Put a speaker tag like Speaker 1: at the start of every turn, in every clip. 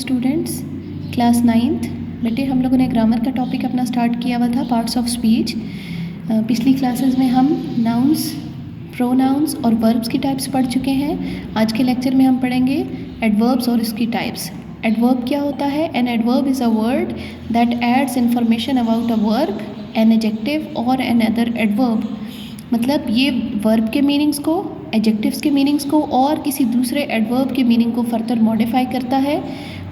Speaker 1: Students, class 9th। बेटे हम लोगों ने ग्रामर का टॉपिक अपना स्टार्ट किया हुआ था, पार्ट्स ऑफ स्पीच। पिछली क्लासेस में हम नाउन्स, प्रोनाउंस और वर्ब्स की टाइप्स पढ़ चुके हैं। आज के लेक्चर में हम पढ़ेंगे एडवर्ब्स और इसकी टाइप्स। एडवर्ब क्या होता है? An adverb is a word that adds information about a verb, an adjective और एन अदर एडवर्ब। मतलब ये वर्ब के मीनिंग्स को, एडजेक्टिव्स के मीनिंग्स को और किसी दूसरे एडवर्ब के मीनिंग को फर्दर मॉडिफाई करता है।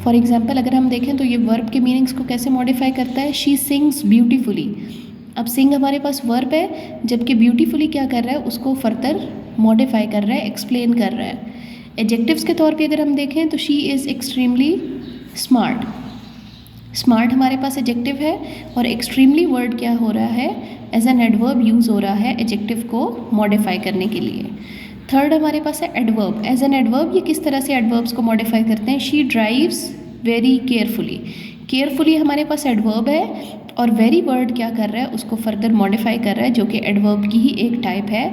Speaker 1: फॉर एग्जांपल अगर हम देखें तो ये वर्ब के मीनिंग्स को कैसे मॉडिफाई करता है? She sings beautifully. अब सिंग हमारे पास वर्ब है, जबकि ब्यूटीफुली क्या कर रहा है? उसको फर्दर मॉडिफाई कर रहा है, एक्सप्लेन कर रहा है। एडजेक्टिव्स के तौर पे अगर हम देखें तो she is extremely smart. Smart हमारे पास एडजेक्टिव है और एक्सट्रीमली वर्ड क्या हो रहा है? एज एन एडवर्ब यूज़ हो रहा है एडजेक्टिव को मॉडिफाई करने के लिए। थर्ड हमारे पास है एडवर्ब। एज एन एडवर्ब ये किस तरह से एडवर्ब्स को मॉडिफाई करते हैं? She drives very carefully. Carefully हमारे पास एडवर्ब है और वेरी वर्ड क्या कर रहा है? उसको फर्दर मॉडिफाई कर रहा है, जो कि एडवर्ब की ही एक टाइप है।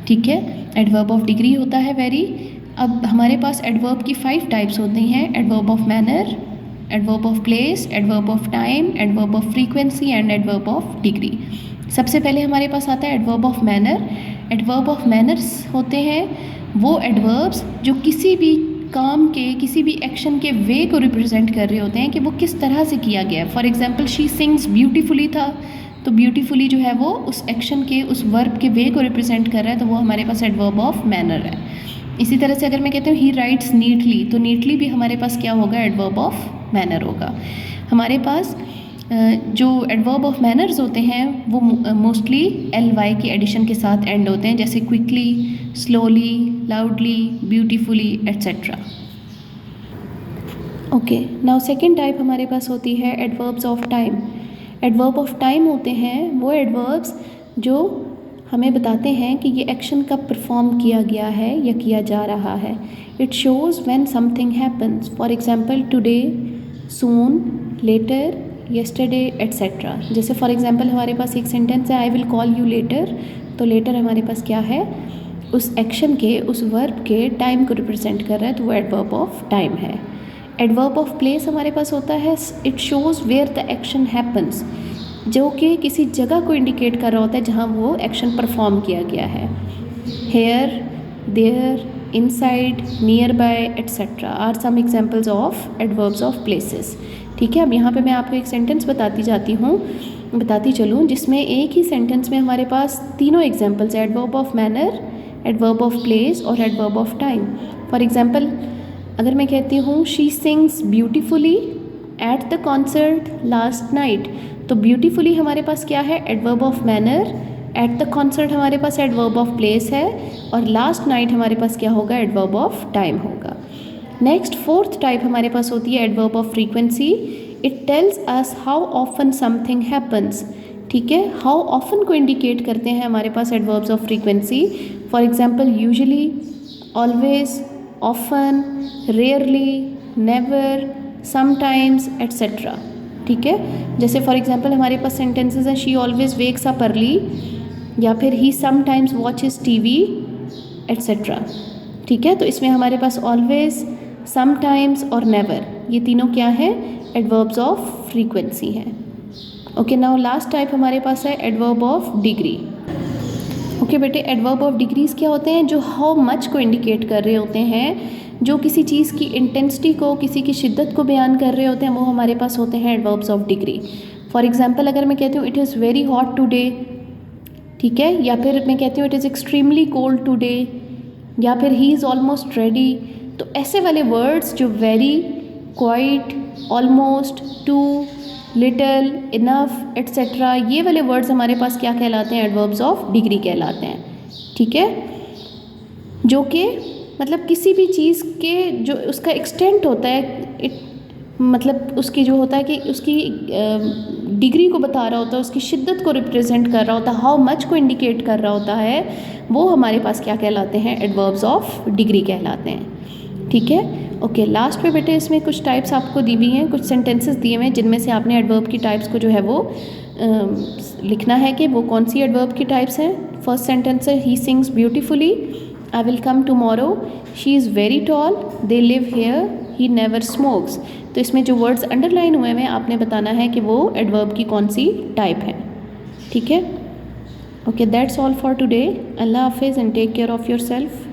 Speaker 1: ठीक है, एडवर्ब ऑफ डिग्री होता है वेरी। अब हमारे पास एडवर्ब की 5 टाइप्स होती हैं: adverb of manner, adverb of place, adverb of time, adverb of frequency and adverb of degree. सबसे पहले हमारे पास आता है adverb of manner. Adverb of manners होते हैं वो एडवर्ब्स जो किसी भी काम के, किसी भी एक्शन के वे को रिप्रेजेंट कर रहे होते हैं कि वो किस तरह से किया गया है। For example she sings beautifully था, तो ब्यूटीफुली जो है वो उस एक्शन के, उस वर्ब के वे को रिप्रेजेंट कर रहा है, तो वो हमारे पास एडवर्ब ऑफ मैनर है। इसी तरह से अगर मैं कहती हूँ ही राइट्स नीटली, तो नीटली भी हमारे पास क्या होगा? एडवर्ब ऑफ मैनर होगा। हमारे पास जो एडवर्ब ऑफ मैनर्स होते हैं वो मोस्टली ly की एडिशन के साथ एंड होते हैं, जैसे quickly, slowly, loudly, beautifully etcetera. Okay, now second type हमारे पास होती है adverbs of time. Adverb of time होते हैं वो एडवर्ब्स जो हमें बताते हैं कि ये एक्शन कब परफॉर्म किया गया है या किया जा रहा है। It shows when something happens. For example today, soon, later, yesterday etcetera. जैसे फॉर एग्जांपल हमारे पास एक सेंटेंस है I will call you later, तो लेटर हमारे पास क्या है? उस एक्शन के, उस वर्ब के टाइम को रिप्रेजेंट कर रहा है, तो वो एडवर्ब ऑफ टाइम है। एडवर्ब ऑफ प्लेस हमारे पास होता है it shows where the action happens, जो कि किसी जगह को इंडिकेट कर रहा होता है जहाँ वो एक्शन परफॉर्म किया गया है। Here, there, inside, nearby etcetera are some examples of adverbs of places. ठीक है, अब यहाँ पे मैं आपको एक सेंटेंस बताती चलूँ जिसमें एक ही सेंटेंस में हमारे पास तीनों एग्जाम्पल्स है: adverb of manner, adverb of place और adverb of time. For example अगर मैं कहती हूँ she sings beautifully at the concert last night, तो ब्यूटीफुली हमारे पास क्या है? Adverb of manner. At the concert हमारे पास एडवर्ब ऑफ प्लेस है और लास्ट नाइट हमारे पास क्या होगा? एडवर्ब ऑफ टाइम होगा। नेक्स्ट फोर्थ टाइप हमारे पास होती है adverb of frequency. It tells us how often something happens. ठीक है, हाउ ऑफन को इंडिकेट करते हैं हमारे पास adverbs of frequency. For example usually, always, often, rarely, never, sometimes etcetera. ठीक है, जैसे फॉर एग्जांपल हमारे पास सेंटेंसेस हैं she always wakes up early, या फिर he sometimes watches TV etcetera. ठीक है, तो इसमें हमारे पास ऑलवेज, समटाइम्स और नेवर, ये तीनों क्या है? एडवर्ब्स ऑफ फ्रीक्वेंसी हैं। ओके, नाउ लास्ट टाइप हमारे पास है एडवर्ब ऑफ डिग्री। ओके बेटे, एडवर्ब ऑफ डिग्रीज क्या होते हैं? जो हाउ मच को इंडिकेट कर रहे होते हैं, जो किसी चीज़ की इंटेंसिटी को, किसी की शिद्दत को बयान कर रहे होते हैं, वो हमारे पास होते हैं adverbs of degree. For example अगर मैं कहती हूँ it is very hot today, ठीक है, या फिर मैं कहती हूँ it is extremely cold today, या फिर ही इज़ ऑलमोस्ट रेडी, तो ऐसे वाले वर्ड्स जो very, quite, almost, too, little, enough etcetera, ये वाले वर्ड्स हमारे पास क्या कहलाते हैं? एडवर्ब्स ऑफ डिग्री कहलाते हैं। ठीक है, जो कि मतलब किसी भी चीज़ के जो उसका एक्सटेंट होता है, मतलब उसकी जो होता है कि उसकी डिग्री को बता रहा होता है, उसकी शिद्दत को रिप्रेजेंट कर रहा होता है, हाउ मच को इंडिकेट कर रहा होता है, वो हमारे पास क्या कहलाते हैं? एडवर्ब्स ऑफ डिग्री कहलाते हैं। ठीक है, ओके, लास्ट में बेटे इसमें कुछ टाइप्स आपको दी हुई हैं, कुछ सेंटेंसेस दिए हुए हैं जिनमें से आपने एडवर्ब की टाइप्स को जो है वो लिखना है कि वो कौन सी एडवर्ब की टाइप्स हैं। फर्स्ट सेंटेंस है he sings beautifully, I will come tomorrow, she is very tall, they live here, he never smokes. तो इसमें जो वर्ड्स अंडरलाइन हुए हैं आपने बताना है कि वो एडवर्ब की कौन सी टाइप है। ठीक है, okay, that's all for today. अल्लाह हाफिज़ and take care of your self.